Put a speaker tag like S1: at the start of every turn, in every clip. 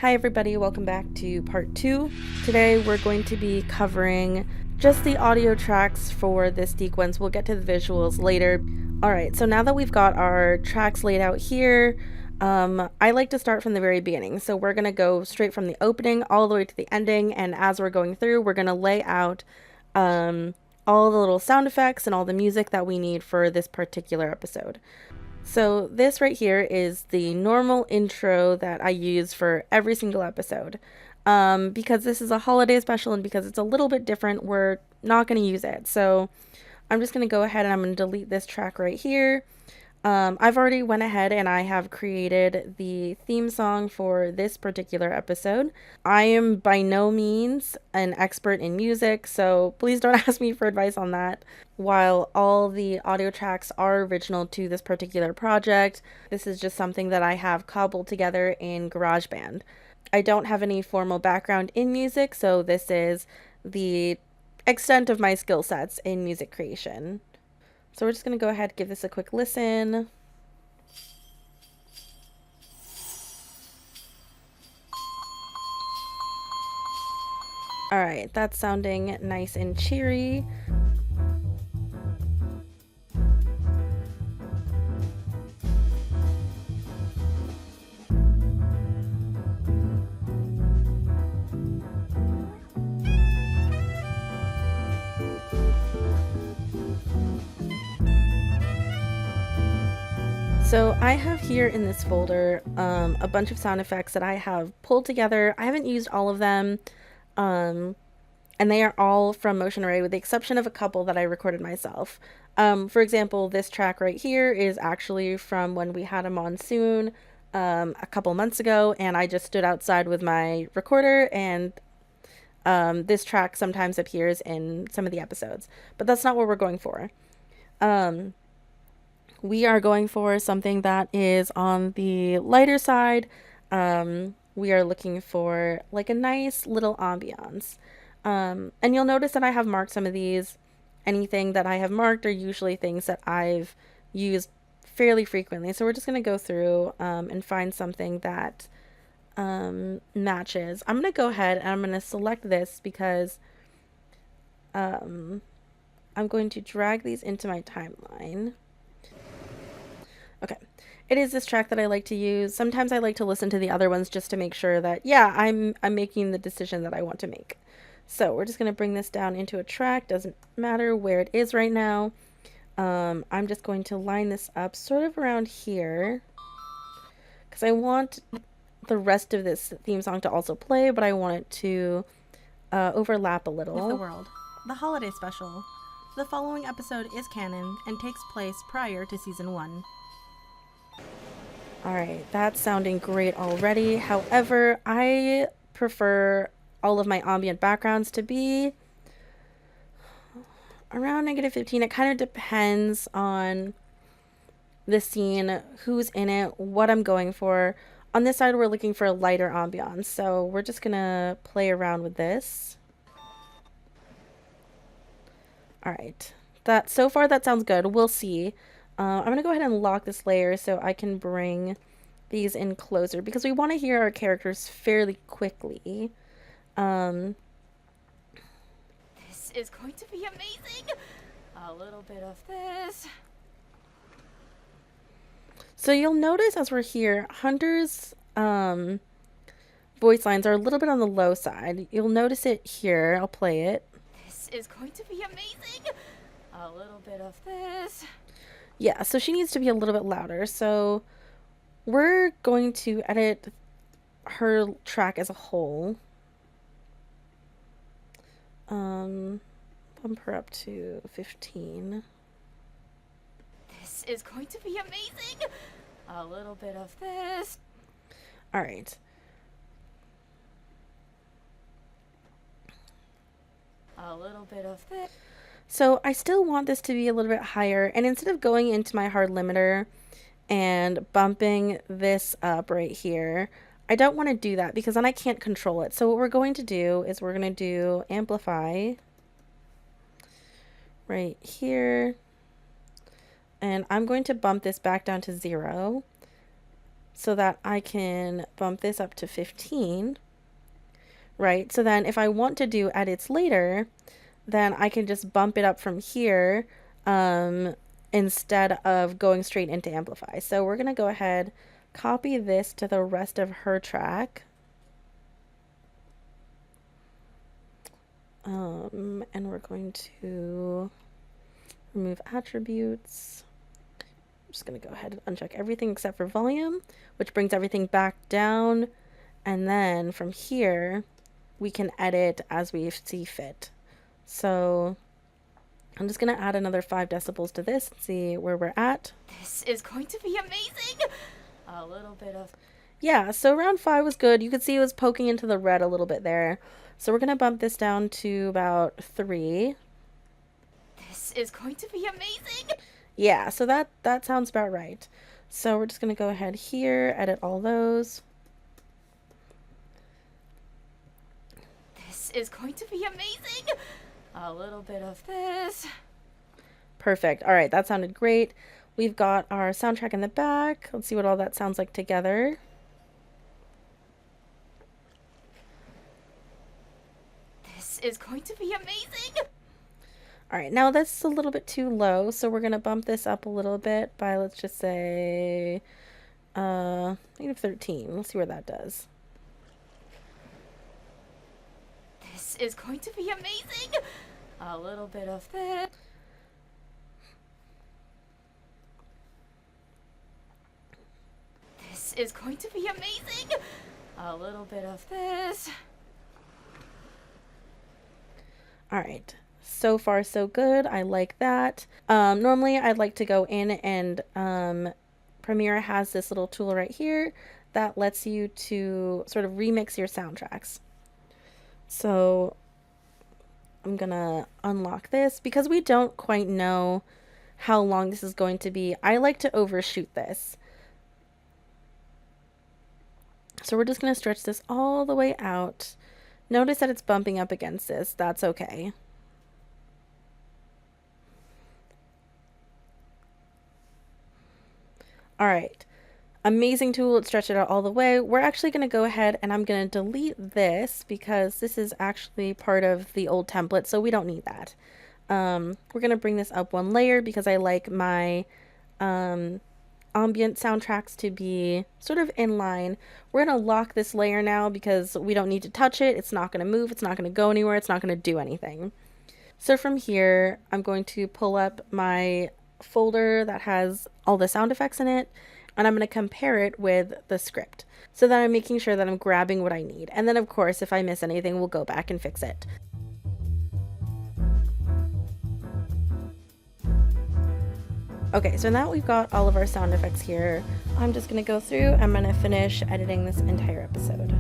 S1: Hi everybody, welcome back to part 2. Today we're going to be covering just the audio tracks for this sequence. We'll get to the visuals later. Alright, so now that we've got our tracks laid out here, I like to start from the very beginning. So we're going to go straight from the opening all the way to the ending, and as we're going through, we're going to lay out all the little sound effects and all the music that we need for this particular episode. So this right here is the normal intro that I use for every single episode. Because this is a holiday special and because it's a little bit different, we're not going to use it. So I'm just going to go ahead and I'm going to delete this track right here. I've already went ahead and I have created the theme song for this particular episode. I am by no means an expert in music, so please don't ask me for advice on that. While all the audio tracks are original to this particular project, this is just something that I have cobbled together in GarageBand. I don't have any formal background in music, so this is the extent of my skill sets in music creation. So we're just going to go ahead and give this a quick listen. Alright, that's sounding nice and cheery. So I have here in this folder a bunch of sound effects that I have pulled together. I haven't used all of them, and they are all from Motion Array with the exception of a couple that I recorded myself. For example, this track right here is actually from when we had a monsoon a couple months ago, and I just stood outside with my recorder, and this track sometimes appears in some of the episodes. But that's not what we're going for. We are going for something that is on the lighter side. We are looking for like a nice little ambiance. And you'll notice that I have marked some of these. Anything that I have marked are usually things that I've used fairly frequently. So we're just going to go through and find something that matches. I'm going to go ahead and I'm going to select this because I'm going to drag these into my timeline. Okay, it is this track that I like to use. Sometimes I like to listen to the other ones just to make sure that, yeah, I'm making the decision that I want to make. So we're just going to bring this down into a track. Doesn't matter where it is right now. I'm just going to line this up sort of around here because I want the rest of this theme song to also play, but I want it to overlap a little.
S2: Of the World, the holiday special. The following episode is canon and takes place prior to season 1.
S1: Alright, that's sounding great already. However, I prefer all of my ambient backgrounds to be around -15. It kind of depends on the scene, who's in it, what I'm going for. On this side, we're looking for a lighter ambiance, so we're just gonna play around with this. Alright, so far that sounds good. We'll see. I'm going to go ahead and lock this layer so I can bring these in closer because we want to hear our characters fairly quickly.
S2: This is going to be amazing! A little bit of this.
S1: So you'll notice as we're here, Hunter's voice lines are a little bit on the low side. You'll notice it here. I'll play it.
S2: This is going to be amazing! A little bit of this.
S1: Yeah, so she needs to be a little bit louder. So we're going to edit her track as a whole. Bump her up to 15.
S2: This is going to be amazing! A little bit of this.
S1: All right.
S2: A little bit of this.
S1: So I still want this to be a little bit higher, and instead of going into my hard limiter and bumping this up right here, I don't want to do that because then I can't control it. So what we're going to do is we're going to do amplify right here, and I'm going to bump this back down to 0. so that I can bump this up to 15, right? So then if I want to do edits later, then I can just bump it up from here instead of going straight into Amplify. So we're going to go ahead, copy this to the rest of her track. And we're going to remove attributes. I'm just going to go ahead and uncheck everything except for volume, which brings everything back down. And then from here, we can edit as we see fit. So I'm just going to add another 5 decibels to this and see where we're at.
S2: This is going to be amazing. A little bit of...
S1: Yeah, so around 5 was good. You could see it was poking into the red a little bit there. So we're going to bump this down to about 3.
S2: This is going to be amazing.
S1: Yeah, so that sounds about right. So we're just going to go ahead here, edit all those.
S2: This is going to be amazing. A little bit of this.
S1: Perfect. All right, that sounded great. We've got our soundtrack in the back. Let's see what all that sounds like together.
S2: This is going to be amazing.
S1: All right, now that's a little bit too low, so we're going to bump this up a little bit by, let's just say, -13. Let's see where that does.
S2: This is going to be amazing. A little bit of this. This is going to be amazing. A little bit of this.
S1: All right. So far, so good. I like that. Normally, I'd like to go in and Premiere has this little tool right here that lets you to sort of remix your soundtracks. So I'm going to unlock this because we don't quite know how long this is going to be. I like to overshoot this. So we're just going to stretch this all the way out. Notice that it's bumping up against this. That's okay. All right, amazing tool. Let's stretch it out all the way. We're actually going to go ahead and I'm going to delete this because this is actually part of the old template, so we don't need that. We're going to bring this up 1 layer because I like my ambient soundtracks to be sort of in line. We're going to lock this layer now because we don't need to touch it. It's not going to move. It's not going to go anywhere. It's not going to do anything. So from here, I'm going to pull up my folder that has all the sound effects in it, and I'm going to compare it with the script so that I'm making sure that I'm grabbing what I need. And then of course, if I miss anything, we'll go back and fix it. Okay, so now we've got all of our sound effects here. I'm just going to go through, I'm going to finish editing this entire episode.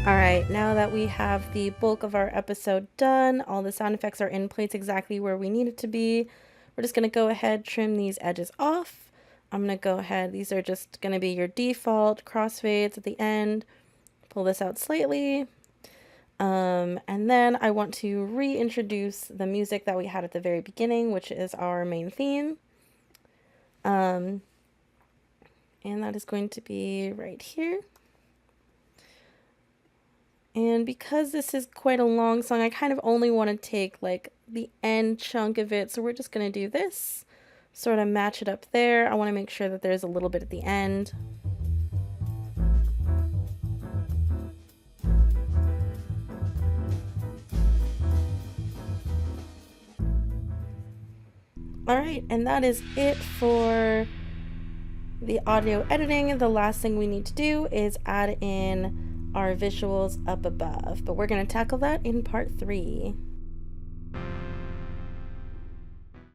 S1: Alright, now that we have the bulk of our episode done, all the sound effects are in place exactly where we need it to be. We're just going to go ahead, trim these edges off. I'm going to go ahead, these are just going to be your default crossfades at the end. Pull this out slightly. And then I want to reintroduce the music that we had at the very beginning, which is our main theme. And that is going to be right here. And because this is quite a long song, I kind of only want to take like the end chunk of it. So we're just going to do this sort of match it up there. I want to make sure that there's a little bit at the end. Alright, and that is it for the audio editing. The last thing we need to do is add in our visuals up above, but we're going to tackle that in part 3.